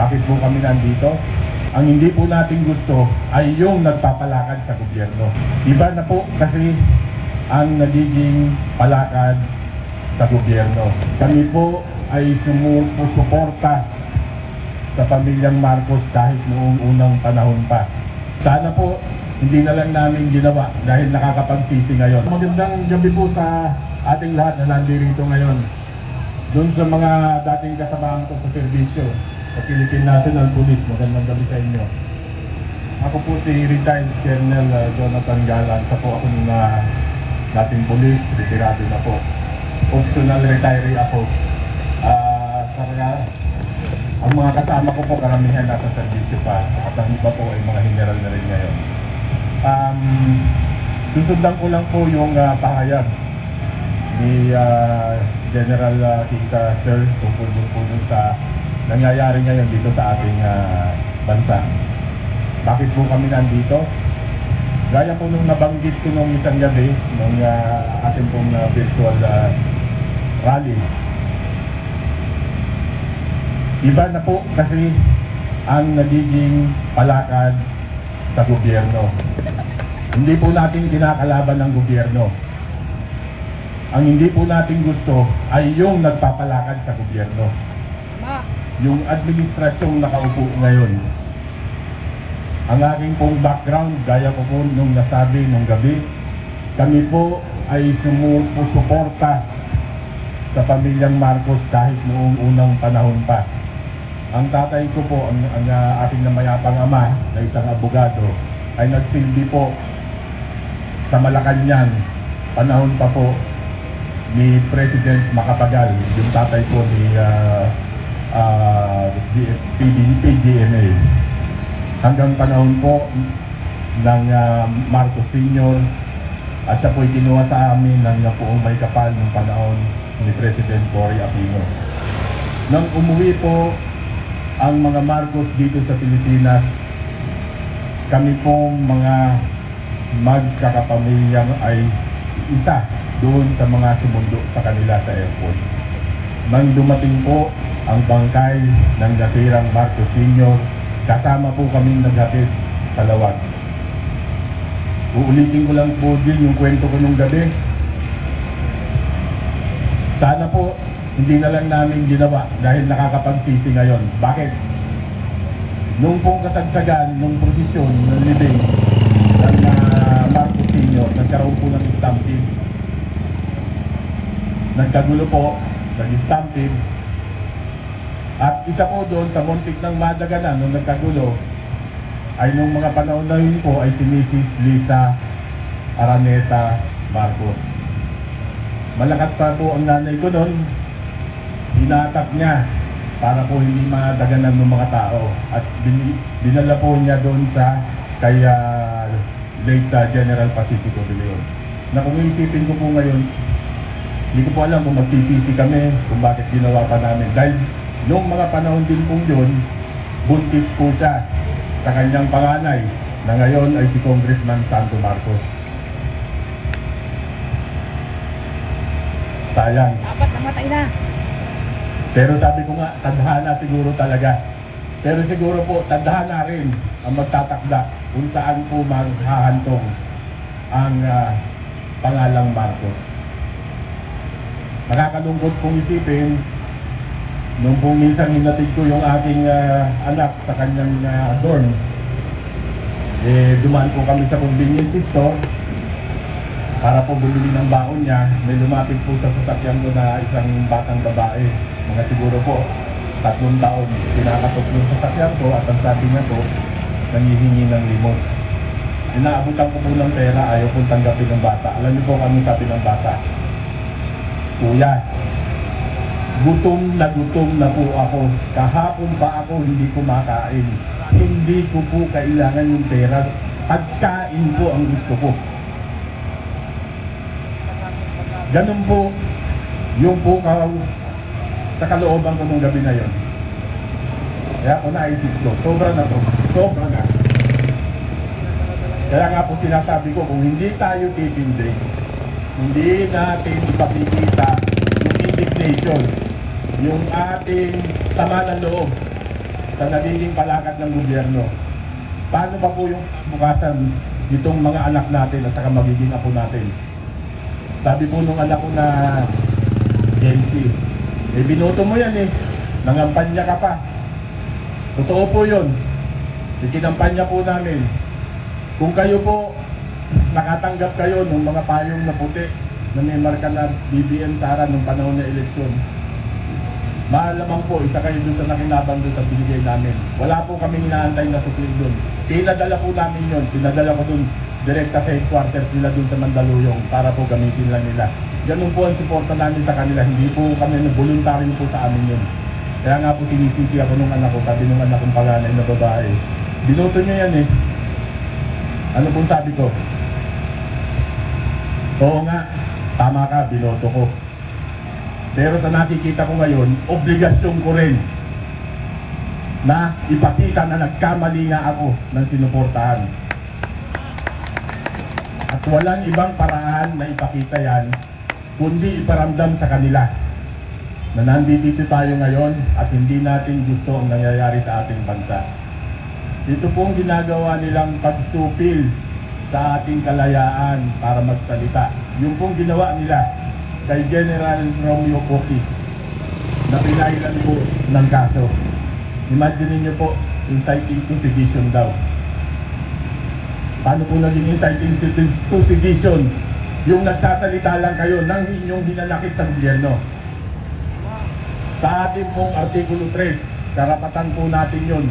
Bakit po kami nandito? Ang hindi po natin gusto ay yung nagpapalakad sa gobyerno. Iba na po kasi ang nagiging palakad sa gobyerno. Kami po ay sumusuporta sa pamilyang Marcos kahit noong unang panahon pa. Sana po hindi na lang namin ginawa dahil nakakapagsisi ngayon. Magandang gabi po sa ating lahat na nandito ngayon. Doon sa mga dating kasamahan ko sa serbisyo sa Philippine National Police, magandang gabi sa inyo. Ako po si retired Colonel Jonathan Galan. Sa po ako ng dating police, retirado na po. Optional retiree ako. Ang mga kasama ko po karamihan nasa serbisyo pa at ang iba po ay mga general na rin ngayon. Susundan ko lang po yung pahayag ni General Kika Sir tungkol po sa nangyayari ngayon dito sa ating bansa. Bakit po kami nandito? Gaya po nung nabanggit ko nung isang gabi nung ating pong virtual rally. Iba na po kasi ang nagiging palakad sa gobyerno. Hindi po natin kinakalaban ng gobyerno. Ang hindi po natin gusto ay yung nagpapalakad sa gobyerno. Yung administrasyong nakaupo ngayon. Ang aking pong background, gaya ko po nung nasabi nung gabi, kami po ay sumusuporta sa pamilyang Marcos kahit noong unang panahon pa. Ang tatay ko po, ang ating namayapang ama na isang abogado, ay nagsilbi po sa Malacanang, panahon pa po ni President Macapagal, yung tatay po ni PDMA. Hanggang panahon po ng Marcos Sr. At siya po kinuha sa amin ng poong may kapal ng panahon ni President Cory Aquino. Nang umuwi po ang mga Marcos dito sa Pilipinas, kami pong mga magkakapamilyang ay isa doon sa mga sumundo sa kanila sa airport. Nang dumating po ang bangkay ng nasirang Marcos Sr., kasama po kami naghatid sa Lawag. Uulitin ko lang po din yung kwento ko nung gabi. Sana po hindi na lang namin ginawa dahil nakakapagsisi ngayon. Bakit? Nung pong kasagsagan, nung prosesyon, ng libing ng Marcos Sr., nagkaroon po ng stampede. Nagkagulo po, nag-stampede. At isa po doon sa muntik ng madaganan nung nagkagulo, ay nung mga panahon na yun po ay si Mrs. Lisa Araneta Marcos. Malakas pa po ang nanay ko noon. Hinatak niya para po hindi madaganan ng mga tao at dinala po niya doon sa kay late General Pacifico de Leon. Na kung iisipin ko po ngayon, hindi ko po alam kung magsisisi kami kung bakit ginawa pa namin. Dahil noong mga panahon din po yun, buntis po siya sa kanyang panganay na ngayon ay si Congressman Santo Marcos. Sayang. Dapat namatay na. Pero sabi ko nga, tadhana siguro talaga. Pero siguro po, tadhana rin ang magtatakda kung saan po maghahantong ang pangalang Marcos. Nakakalungkot pong isipin, nung pong minsan hinatid ko yung aking anak sa kanyang dorm, dumaan po kami sa convenience store para po bumili ng baon niya. May lumapit po sa sasakyan ko na isang batang babae. Mga siguro po, 3 taon, pinakatok yung sasakyan ko at ang sabi niya po, nangihingi ng limos. Inaabutan ko po ng pera, ayaw pong tanggapin ng bata. Alam niyo po kung anong sabi ng bata? Kuya, gutom na po ako. Kahapon pa ako hindi kumakain. Hindi ko po kailangan yung pera. Pagkain po ang gusto ko. Ganun po yung po sa kalooban ko nung gabi na yon. Kaya ako naisip ko, sobra na to. Sobra na. Kaya nga po sinasabi ko, kung hindi tayo titindig, hindi natin ipakikita yung indignation, yung ating sama ng loob sa nagiging palakad ng gobyerno, paano ba po yung bukasan nitong mga anak natin at saka magiging apo natin? Sabi po nung anak ko na Gen Z, eh binoto mo yan eh, nangampanya ka pa. Totoo po yun, ikinampanya po namin. Kung kayo po, nakatanggap kayo ng mga payong na puti na may marka na BBM Sara nung panahon na eleksyon, maalamang po, isa kayo dun sa nakinabang dun sa binigay namin. Wala po kaming inaantay na supling dun. Pinadala po namin yun. Pinadala ko dun direkta sa headquarters nila dun sa Mandaluyong para po gamitin lang nila. Ganun po ang suporta namin sa kanila. Hindi po kami voluntaryo po sa amin yun. Kaya nga po sinisisi ako nung anak ko, sabi nung anak kong panganay na babae, binoto nyo yan eh. Ano pong sabi ko? Oo nga, tama ka, binoto ko. Pero sa nakikita ko ngayon, obligasyon ko rin na ipakita na nagkamali nga ako ng sinuportahan. At walang ibang paraan na ipakita yan, kundi iparamdam sa kanila na nandito tayo ngayon at hindi natin gusto ang nangyayari sa ating bansa. Ito pong ginagawa nilang pagsupil sa ating kalayaan para magsalita. Yung pong ginawa nila kay General Romeo Coquis na pinailan po ng kaso. Imagine niyo po, inciting to sedition daw. Paano po naging inciting to sedition? Yung nagsasalita lang kayo ng inyong hinanakit sa gobyerno. Sa ating pong Artikulo 3, karapatan po natin yun.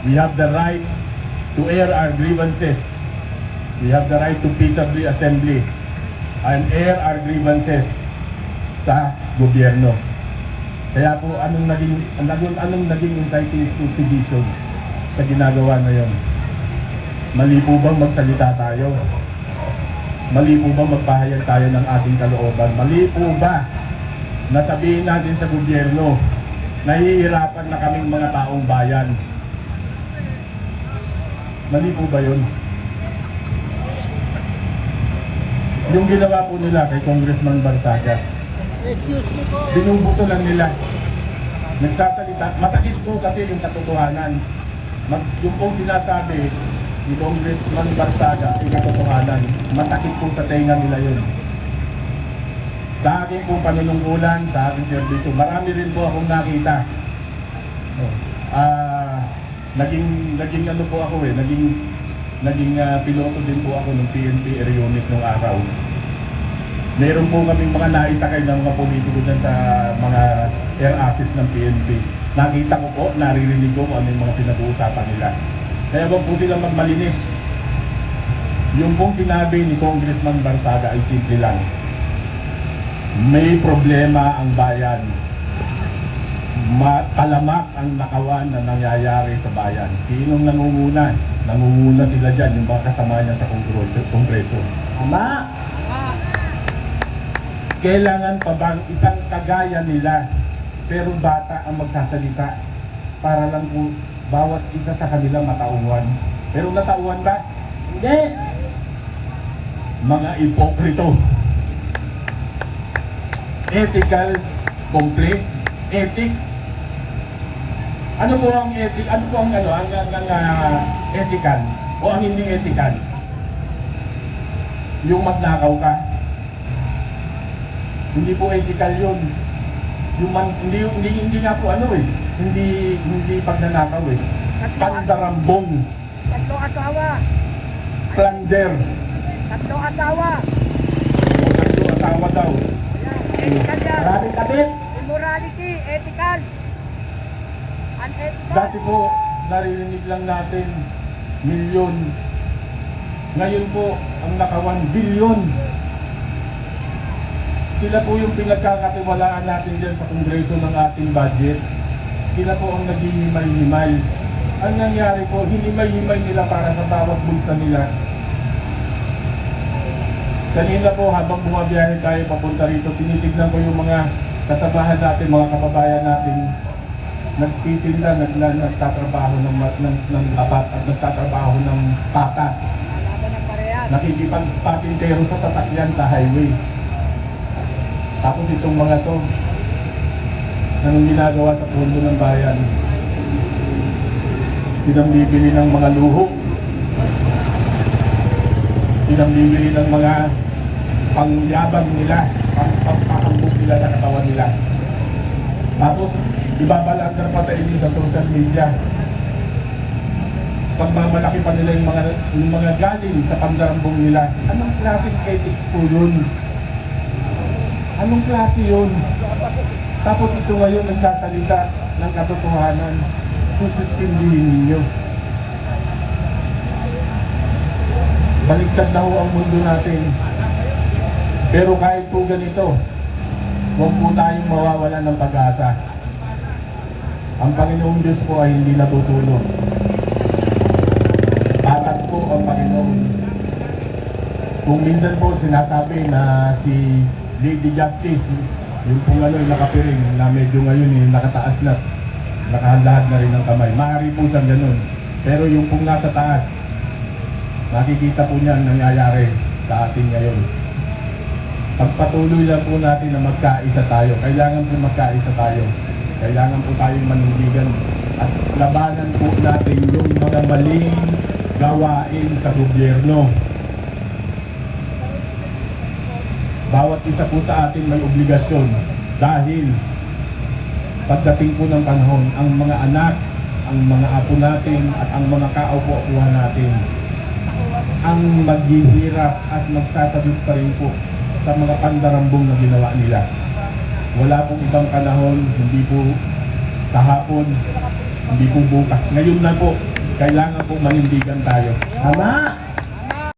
We have the right to air our grievances. We have the right to peaceably assembly and air our grievances sa gobyerno. Kaya po anong naging inciting to sedition sa ginagawa na yon? Mali po bang magsalita tayo? Mali po bang magpahayag tayo ng ating kalooban? Mali po ba na sabihin natin sa gobyerno, nahihirapan na kaming mga taong bayan? Mali po ba yun? Yung ginawa po nila kay Congressman Barsaga, binubuto lang nila. Nagsasalita, masakit po kasi yung katotohanan. Yung pong sinasabi ni Congressman Barsaga, yung katotohanan, masakit po sa tenga nila yun. Sa aking pong panunungkulan, sa aking serbisyo, marami rin po akong nakita. Naging ano po ako naging piloto din po ako ng PNP Air Unit nung araw. Meron po kaming mga naisakay ng mga politiko dyan sa mga air office ng PNP. Nakita ko po, naririnig ko kung ano yung mga pinag-uusapan nila. Kaya wag po silang magmalinis. Yung pong sinabi ni Congressman Barsaga ay simple lang. May problema ang bayan. Talamak ang nakawan na nangyayari sa bayan. Sinong nangunguna? Nangunguna sila dyan, yung mga kasama niya sa Kongreso. Ama! Kailangan pa bang isang kagaya nila, pero bata ang magsasalita para lang po bawat isa sa kanila matauhan? Pero natauhan ba? Hindi! Mga ipokrito. Ethical, complete, ethics. Ano po ang ethic? Ano po ang ethical o ang hindi ethical? Yung magnakaw ka. Hindi po ethical yun. Yung hindi nga po hindi pagnanakaw eh. Pandarambong. 3 asawa. Plunder. 3 asawa. O 3 asawa daw. Ethical yan. Maraming kapit. Immorality, ethical. Unethical. Dati po, naririnig lang natin, milyon. Ngayon po, ang naka 1 billion. Sila po yung pinagkakatiwalaan natin dyan sa Kongreso ng ating budget. Sila po ang naghihimay-himay. Ang nangyari po, hinimay-himay nila para sa bawat bulsa nila. Kanina po, habang bumabiyahe tayo papunta rito, tinitignan ko yung mga kasamahan natin, mga kababayan natin, nagtitinda, nagtatrabaho ng labat at nagtatrabaho ng patas. Laban ng parehas. Nakikipagpatintero sa sasakyan sa highway. Tapos itong mga to, anong ginagawa sa pundo ng bayan? pinambibili ng mga luho, pinambibili ng mga pangyabang nila, pangpapahambog nila sa katawan nila. Tapos, ibabalatran pa sa inyo sa social media. Pagmamalaki pa nila yung mga galing sa pandarambong nila. Anong klaseng ethics po yun? Anong klase yun? Tapos ito ngayon nagsasalita ng katotohanan. Susustindihin ninyo. Baliktad na ho ang mundo natin. Pero kahit po ganito, huwag po tayong mawawalan ng pag-asa. Ang Panginoong Diyos po ay hindi natutulog. Tatak po ang Panginoon. Kung minsan po sinasabi na si Lady Justice, yung pong nakapiring na medyo ngayon nakataas na, nakahandahad na rin ng kamay. Maaari po siyang ganun. Pero yung pong nasa taas, nakikita po niya ang nangyayari sa atin ngayon. Pagpatuloy lang po natin na magkaisa tayo. Kailangan po magkaisa tayo. Kailangan po tayong manindigan at labanan po natin yung mga maling gawain sa gobyerno. Bawat isa po sa atin may obligasyon dahil pagdating po ng panahon, ang mga anak, ang mga apo natin at ang mga kaupo-upuhan natin ang maghihirap at magsasagot pa rin po sa mga pandarambong na ginawa nila. Wala pong ibang panahon, hindi po kahapon, hindi po bukas. Ngayon na po, kailangan po manindigan tayo. Tama!